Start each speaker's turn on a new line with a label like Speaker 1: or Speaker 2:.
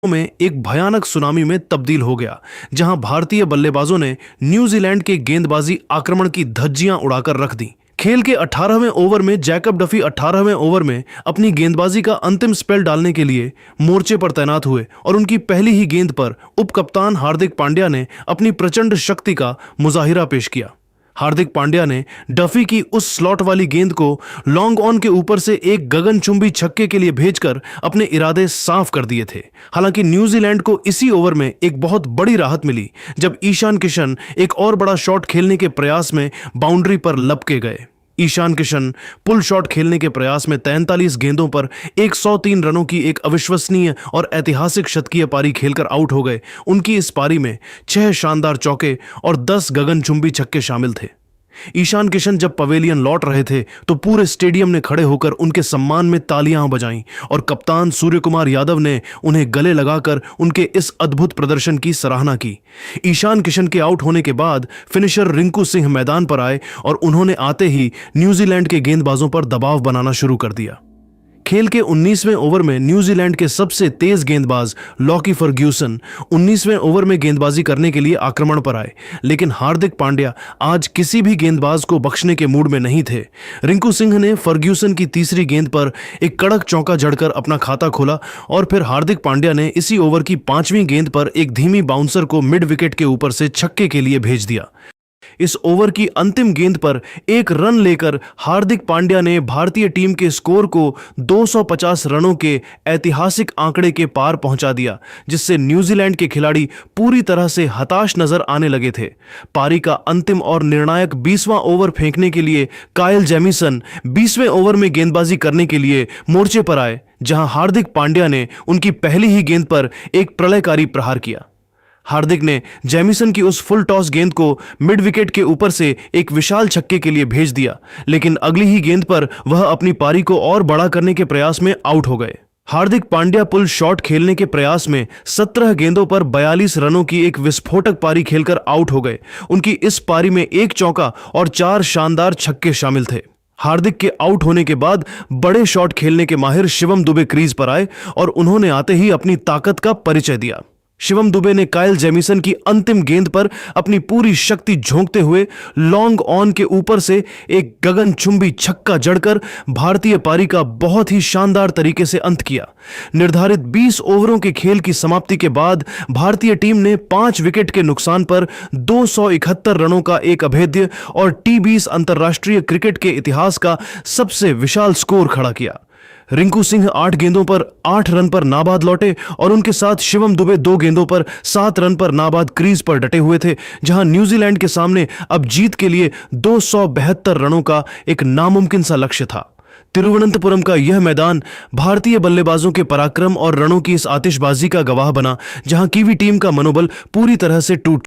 Speaker 1: में एक भयानक सुनामी में तब्दील हो गया, जहां भारतीय बल्लेबाजों ने न्यूजीलैंड के गेंदबाजी आक्रमण की धज्जियां उड़ाकर रख दी। खेल के 18वें ओवर में जैकब डफी 18वें ओवर में अपनी गेंदबाजी का अंतिम स्पेल डालने के लिए मोर्चे पर तैनात हुए और उनकी पहली ही गेंद पर उपकप्तान हार्दिक पांड्या ने अपनी प्रचंड शक्ति का मुजाहिरा पेश किया। हार्दिक पांड्या ने डफी की उस स्लॉट वाली गेंद को लॉन्ग ऑन के ऊपर से एक गगनचुंबी छक्के के लिए भेजकर अपने इरादे साफ कर दिए थे। हालांकि न्यूजीलैंड को इसी ओवर में एक बहुत बड़ी राहत मिली जब ईशान किशन एक और बड़ा शॉट खेलने के प्रयास में बाउंड्री पर लपके गए। ईशान किशन पुल शॉट खेलने के प्रयास में 43 गेंदों पर 103 रनों की एक अविश्वसनीय और ऐतिहासिक शतकीय पारी खेलकर आउट हो गए। उनकी इस पारी में 6 शानदार चौके और 10 गगनचुंबी छक्के शामिल थे। ईशान किशन जब पवेलियन लौट रहे थे तो पूरे स्टेडियम ने खड़े होकर उनके सम्मान में तालियां बजाईं और कप्तान सूर्यकुमार यादव ने उन्हें गले लगाकर उनके इस अद्भुत प्रदर्शन की सराहना की। ईशान किशन के आउट होने के बाद फिनिशर रिंकू सिंह मैदान पर आए और उन्होंने आते ही न्यूजीलैंड के गेंदबाजों पर दबाव बनाना शुरू कर दिया। खेल के 19वें ओवर में न्यूजीलैंड के सबसे तेज गेंदबाज लॉकी फर्ग्यूसन 19वें ओवर में गेंदबाजी करने के लिए आक्रमण पर आए, लेकिन हार्दिक पांड्या आज किसी भी गेंदबाज को बख्शने के मूड में नहीं थे। रिंकू सिंह ने फर्ग्यूसन की तीसरी गेंद पर एक कड़क चौका जड़कर अपना खाता खोला और फिर हार्दिक पांड्या ने इसी ओवर की 5वीं गेंद पर एक धीमी बाउंसर को मिड विकेट के ऊपर से छक्के के लिए भेज दिया। इस ओवर की अंतिम गेंद पर एक रन लेकर हार्दिक पांड्या ने भारतीय टीम के स्कोर को 250 रनों के ऐतिहासिक आंकड़े के पार पहुंचा दिया, जिससे न्यूजीलैंड के खिलाड़ी पूरी तरह से हताश नजर आने लगे थे। पारी का अंतिम और निर्णायक 20वां ओवर फेंकने के लिए कायल जेमिसन 20वें ओवर में गेंदबाजी करने के लिए मोर्चे पर आए, जहां हार्दिक पांड्या ने उनकी पहली ही गेंद पर एक प्रलयकारी प्रहार किया। हार्दिक ने जेमिसन की उस फुल टॉस गेंद को मिड विकेट के ऊपर से एक विशाल छक्के के लिए भेज दिया, लेकिन अगली ही गेंद पर वह अपनी पारी को और बड़ा करने के प्रयास में आउट हो गए। हार्दिक पांड्या पुल शॉट खेलने के प्रयास में 17 गेंदों पर 42 रनों की एक विस्फोटक पारी खेलकर आउट हो गए। उनकी इस पारी में एक चौका और 4 शानदार छक्के शामिल थे। हार्दिक के आउट होने के बाद बड़े शॉट खेलने के माहिर शिवम दुबे क्रीज पर आए और उन्होंने आते ही अपनी ताकत का परिचय दिया। शिवम दुबे ने कायल जेमिसन की अंतिम गेंद पर अपनी पूरी शक्ति झोंकते हुए लॉन्ग ऑन के ऊपर से एक गगनचुंबी छक्का जड़कर भारतीय पारी का बहुत ही शानदार तरीके से अंत किया। निर्धारित 20 ओवरों के खेल की समाप्ति के बाद भारतीय टीम ने 5 विकेट के नुकसान पर 271 रनों का एक अभेद्य और T20 अंतर्राष्ट्रीय क्रिकेट के इतिहास का सबसे विशाल स्कोर खड़ा किया। रिंकू सिंह 8 गेंदों पर 8 रन पर नाबाद लौटे और उनके साथ शिवम दुबे 2 गेंदों पर 7 रन पर नाबाद क्रीज पर डटे हुए थे, जहां न्यूजीलैंड के सामने अब जीत के लिए 272 रनों का एक नामुमकिन सा लक्ष्य था। तिरुवनंतपुरम का यह मैदान भारतीय बल्लेबाजों के पराक्रम और रनों की इस आतिशबाजी का गवाह बना, जहां कीवी टीम का मनोबल पूरी तरह से टूट